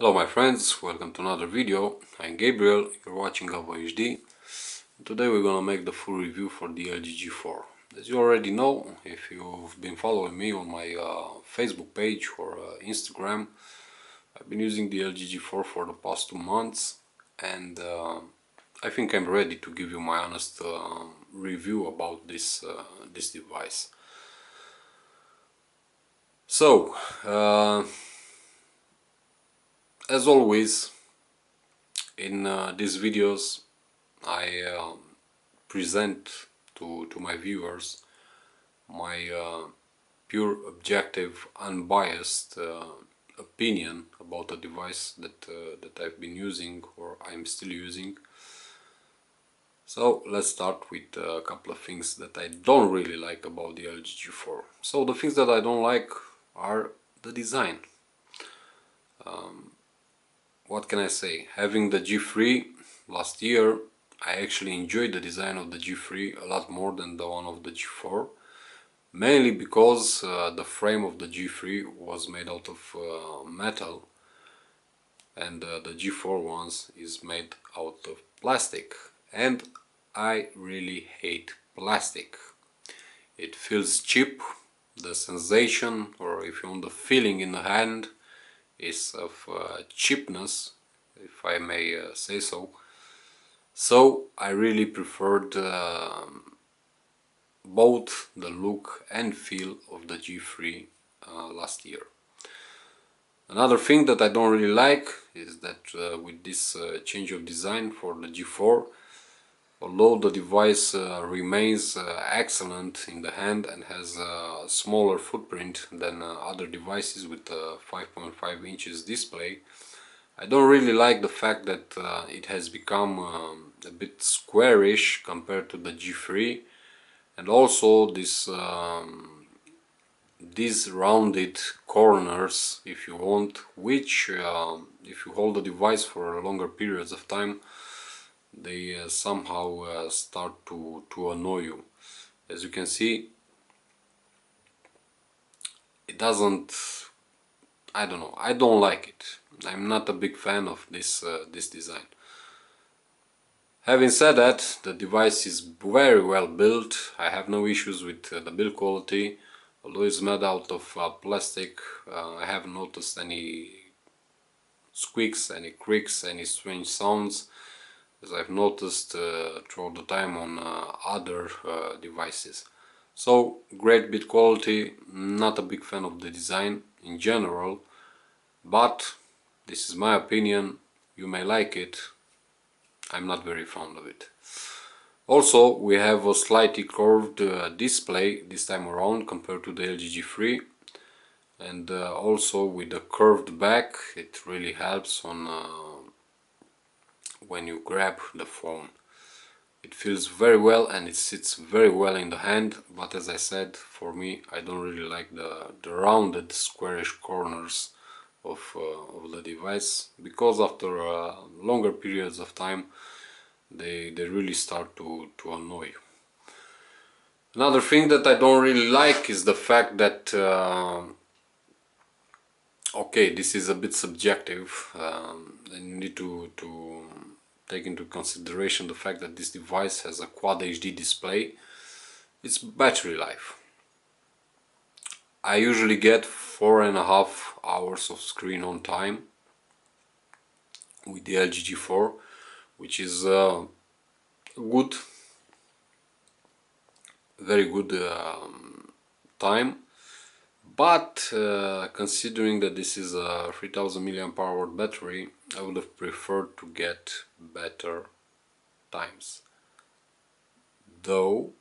Hello my friends, welcome to another video. I'm Gabriel, you're watching Avo HD. Today we're gonna make the full review for the LG G4. As you already know, if you've been following me on my Facebook page or Instagram, I've been using the LG G4 for the past 2 months, and I think I'm ready to give you my honest review about this device. So, as always, in these videos I present to my viewers my pure, objective, unbiased opinion about a device that I've been using or I'm still using. So let's start with a couple of things that I don't really like about the LG G4. So the things that I don't like are the design. What can I say? Having the G3 last year, I actually enjoyed the design of the G3 a lot more than the one of the G4. Mainly because the frame of the G3 was made out of metal, and the G4 ones is made out of plastic. And I really hate plastic. It feels cheap. The sensation, or if you want the feeling in the hand, is of cheapness, if I may say so. So I really preferred both the look and feel of the G3 last year. Another thing that I don't really like is that with this change of design for the G4, although the device remains excellent in the hand and has a smaller footprint than other devices with a 5.5 inches display, I don't really like the fact that it has become a bit squarish compared to the G3, and also these rounded corners, if you want, which if you hold the device for longer periods of time, they somehow start to annoy you. As you can see, it doesn't, I don't know, I don't like it. I'm not a big fan of this design. Having said that, the device is very well built. I have no issues with the build quality. Although it's made out of plastic, I haven't noticed any squeaks, any creaks, any strange sounds, as I've noticed throughout the time on other devices. So, great build quality, not a big fan of the design in general, but this is my opinion. You may like it, I'm not very fond of it. Also, we have a slightly curved display this time around compared to the LG G3, and also with the curved back, it really helps on when you grab the phone. It feels very well and it sits very well in the hand, but as I said, for me, I don't really like the rounded squarish corners of the device, because after longer periods of time they really start to annoy you. Another thing that I don't really like is the fact that okay, this is a bit subjective, and you need to take into consideration the fact that this device has a Quad HD display. It's battery life. I usually get 4.5 hours of screen on time with the LG G4, which is good, very good time. But considering that this is a 3000 mAh battery, I would have preferred to get better times. Though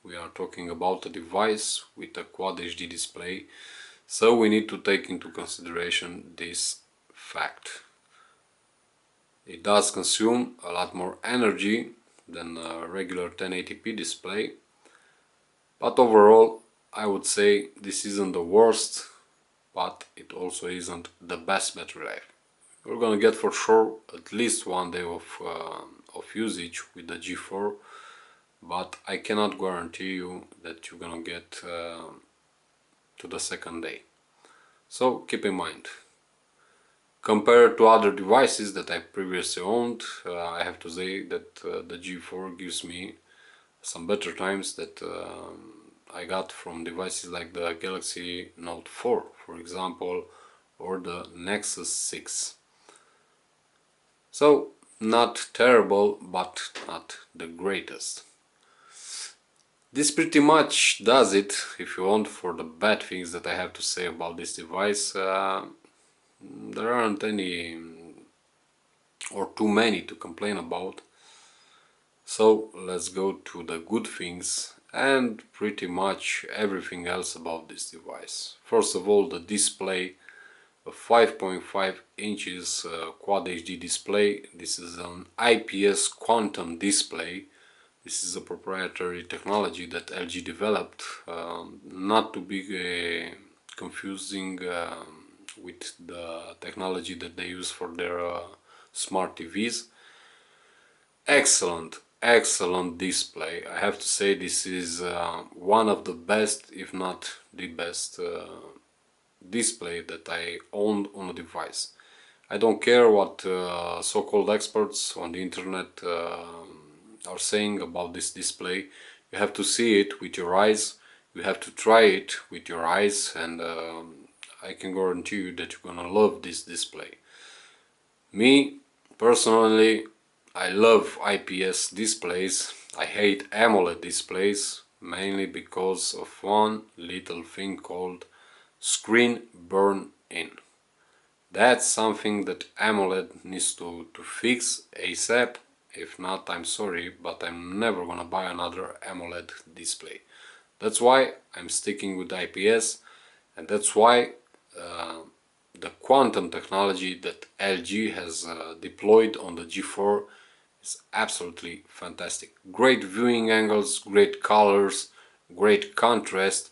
we are talking about a device with a Quad HD display, so we need to take into consideration this fact. It does consume a lot more energy than a regular 1080p display, but overall I would say this isn't the worst, but it also isn't the best battery life. You're gonna get for sure at least 1 day of usage with the G4, but I cannot guarantee you that you're gonna get to the second day. So keep in mind, Compared to other devices that I previously owned, I have to say that the G4 gives me some better times that I got from devices like the Galaxy Note 4, for example, or the Nexus 6. So, not terrible, but not the greatest. This pretty much does it, if you want, for the bad things that I have to say about this device. There aren't any or too many to complain about. So let's go to the good things and pretty much everything else about this device. First of all, the display, a 5.5 inches Quad HD display. This is an IPS quantum display. This is a proprietary technology that LG developed, not to be confusing with the technology that they use for their smart TVs. Excellent display. I have to say this is one of the best, if not the best display that I owned on a device. I don't care what so-called experts on the internet are saying about this display. You have to see it with your eyes, you have to try it with your eyes, and I can guarantee you that you're gonna love this display. Me, personally, I love IPS displays. I hate AMOLED displays, mainly because of one little thing called screen burn-in. That's something that AMOLED needs to fix ASAP. If not, I'm sorry, but I'm never gonna buy another AMOLED display. That's why I'm sticking with IPS, and that's why the quantum technology that LG has deployed on the G4 is absolutely fantastic. Great viewing angles, great colors, great contrast,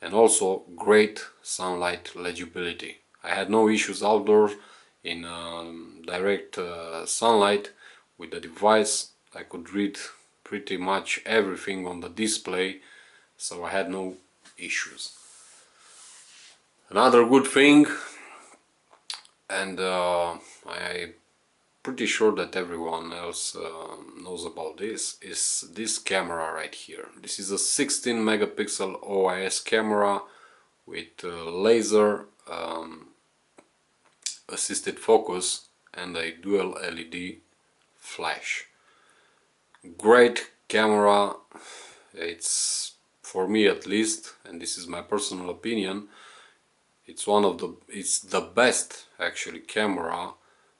and also great sunlight legibility. I had no issues outdoors in direct sunlight with the device. I could read pretty much everything on the display, so I had no issues. Another good thing, and I'm pretty sure that everyone else knows about this, is this camera right here. This is a 16 megapixel OIS camera with laser assisted focus and a dual LED flash. Great camera. It's, for me at least, and this is my personal opinion, it's the best actually camera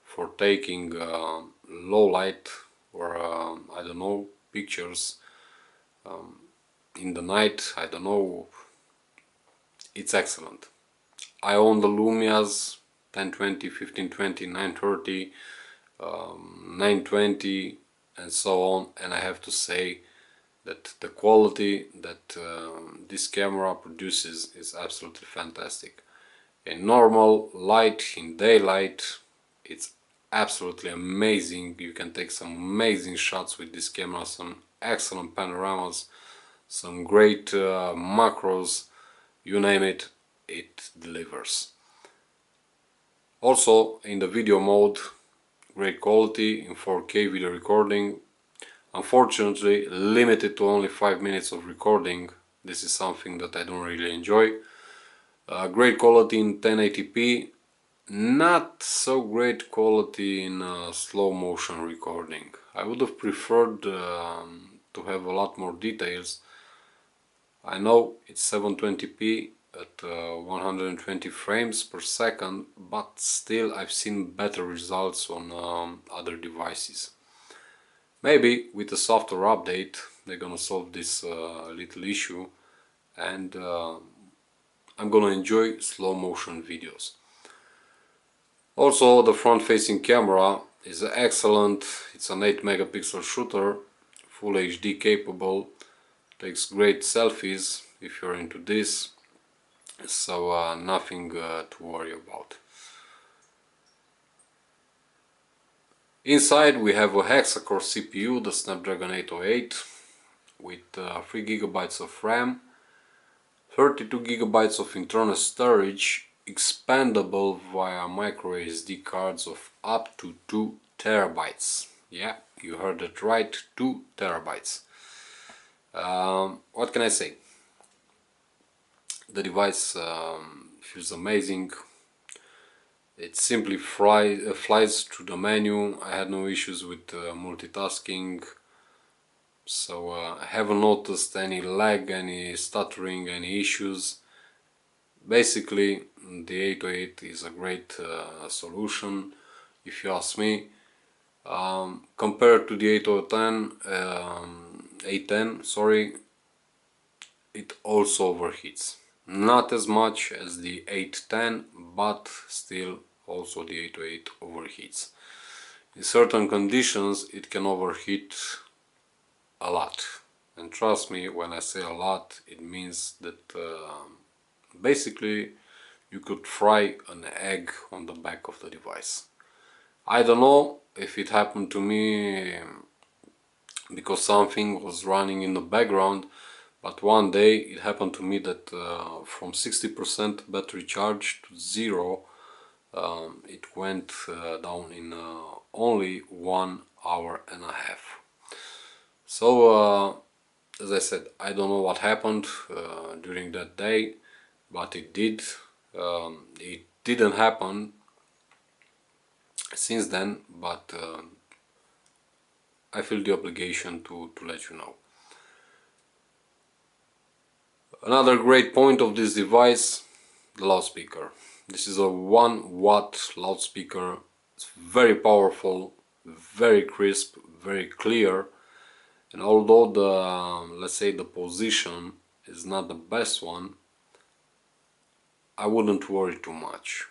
for taking low light or I don't know, pictures in the night. I don't know, it's excellent. I own the Lumias 1020, 1520, 930, 920 and so on, and I have to say that the quality that this camera produces is absolutely fantastic. In normal light, in daylight, it's absolutely amazing. You can take some amazing shots with this camera, some excellent panoramas, some great macros, you name it, it delivers. Also in the video mode, great quality in 4K video recording. Unfortunately limited to only 5 minutes of recording. This is something that I don't really enjoy. Great quality in 1080p, not so great quality in slow motion recording. I would have preferred to have a lot more details. I know it's 720p at 120 frames per second, but still I've seen better results on other devices. Maybe with a software update they're gonna solve this little issue, and I'm gonna enjoy slow motion videos. Also, the front facing camera is excellent. It's an 8 megapixel shooter, full HD capable, takes great selfies if you're into this, so nothing to worry about. Inside we have a hexa-core CPU, the Snapdragon 808, with 3 GB of RAM, 32 GB of internal storage, expandable via micro SD cards of up to 2 terabytes. Yeah, you heard it right, 2 terabytes. What can I say? The device feels amazing. It simply flies through the menu. I had no issues with multitasking, so I haven't noticed any lag, any stuttering, any issues. Basically, the 808 is a great solution, if you ask me. Compared to the 810, sorry, it also overheats. Not as much as the 810, but still also the 808 overheats. In certain conditions it can overheat a lot. And trust me, when I say a lot, it means that basically you could fry an egg on the back of the device. I don't know if it happened to me because something was running in the background, but one day it happened to me that from 60% battery charge to 0, it went down in only 1 hour and a half. So as I said, I don't know what happened during that day, but it did. It didn't happen since then, but I feel the obligation to let you know. Another great point of this device, the loudspeaker. This is a 1 watt loudspeaker. It's very powerful, very crisp, very clear, and although the, let's say, the position is not the best one, I wouldn't worry too much.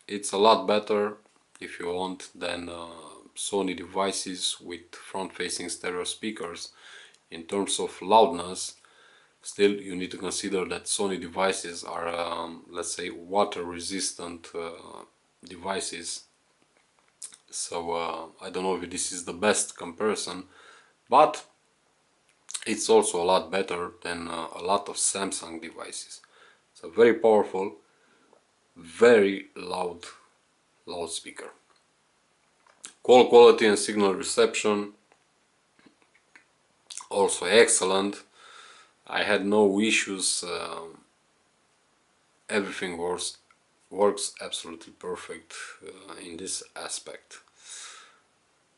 It's a lot better, if you want, than Sony devices with front-facing stereo speakers. In terms of loudness, still you need to consider that Sony devices are, let's say, water resistant devices. So I don't know if this is the best comparison, but it's also a lot better than a lot of Samsung devices. So very powerful, very loud loudspeaker. Call quality and signal reception also excellent. I had no issues. Everything works absolutely perfect in this aspect.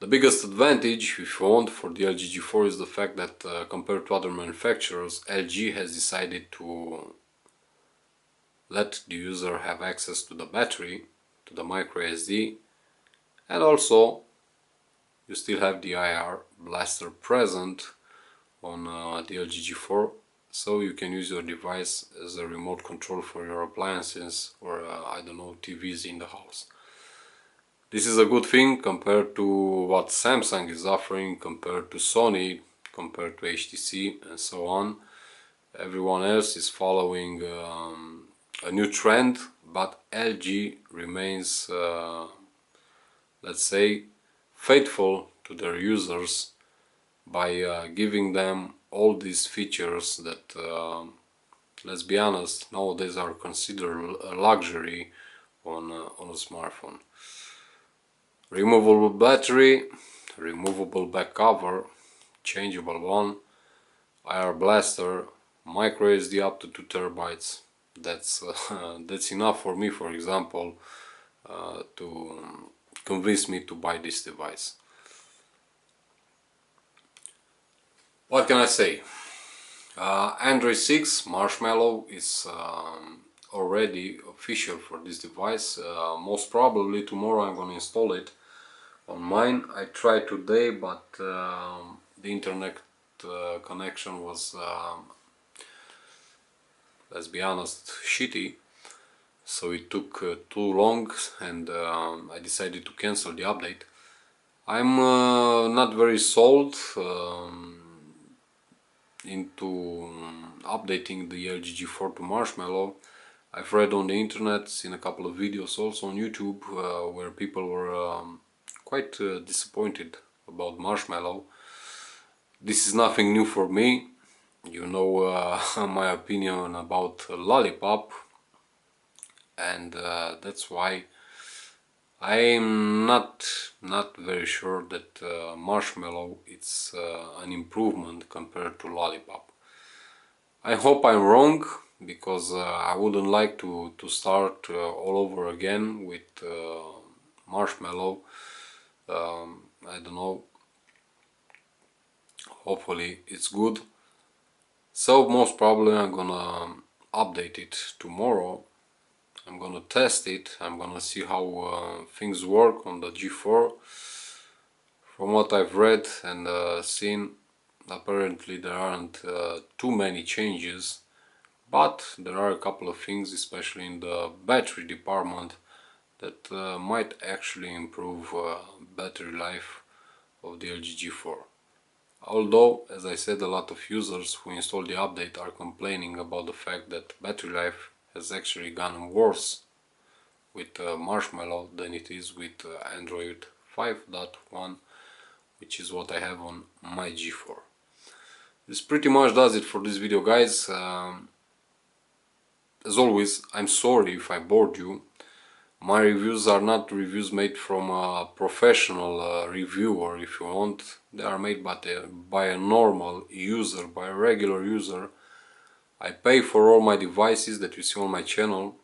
The biggest advantage, if you want, for the LG G4 is the fact that compared to other manufacturers, LG has decided to let the user have access to the battery, to the micro SD, and also you still have the IR blaster present on the LG G4, so you can use your device as a remote control for your appliances or I don't know, TVs in the house. This is a good thing compared to what Samsung is offering, compared to Sony, compared to HTC and so on. Everyone else is following a new trend, but LG remains, let's say, faithful to their users by giving them all these features that, let's be honest, nowadays are considered a luxury on a smartphone. Removable battery, removable back cover, changeable one, IR blaster, micro SD up to 2 terabytes. That's enough for me, for example, to convince me to buy this device. What can I say? Android 6 Marshmallow is already official for this device. Most probably tomorrow I'm gonna install it on mine. I tried today, but the internet connection was, let's be honest, shitty. So it took too long, and I decided to cancel the update. I'm not very sold into updating the LG G4 to Marshmallow. I've read on the internet, seen a couple of videos also on YouTube where people were quite disappointed about Marshmallow. This is nothing new for me. You know my opinion about Lollipop. and that's why I'm not very sure that Marshmallow it's an improvement compared to Lollipop. I hope I'm wrong, because I wouldn't like to start all over again with Marshmallow. I don't know, hopefully it's good. So most probably I'm gonna update it tomorrow. I'm gonna test it, I'm gonna see how things work on the G4. From what I've read and seen, apparently there aren't too many changes, but there are a couple of things, especially in the battery department, that might actually improve battery life of the LG G4. Although, as I said, a lot of users who installed the update are complaining about the fact that battery life has actually gone worse with Marshmallow than it is with Android 5.1, which is what I have on my G4. This pretty much does it for this video, guys. As always, I'm sorry if I bored you. My reviews are not reviews made from a professional reviewer, if you want. They are made by a normal user, by a regular user. I pay for all my devices that you see on my channel.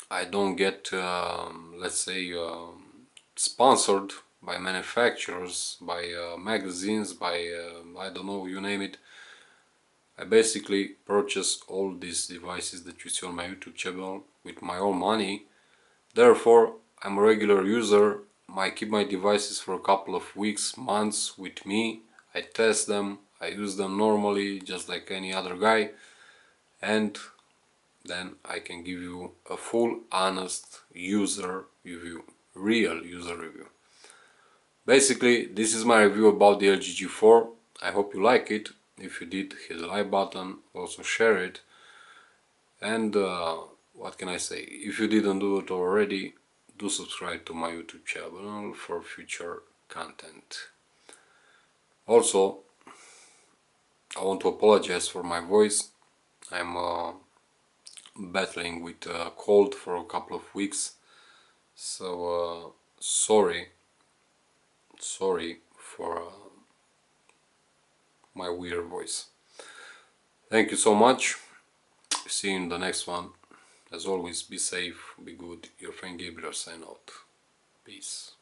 I don't get, let's say, sponsored by manufacturers, by magazines, by, I don't know, you name it. I basically purchase all these devices that you see on my YouTube channel with my own money. Therefore, I'm a regular user. I keep my devices for a couple of weeks, months with me. I test them, I use them normally, just like any other guy, and then I can give you a full, honest user review, real user review. Basically, this is my review about the LG G4. I hope you like it. If you did, hit the like button, also share it. And what can I say? If you didn't do it already, do subscribe to my YouTube channel for future content. Also, I want to apologize for my voice. I'm battling with a cold for a couple of weeks, so sorry for my weird voice. Thank you so much. See you in the next one. As always, be safe, be good. Your friend Gabriel sign out. Peace.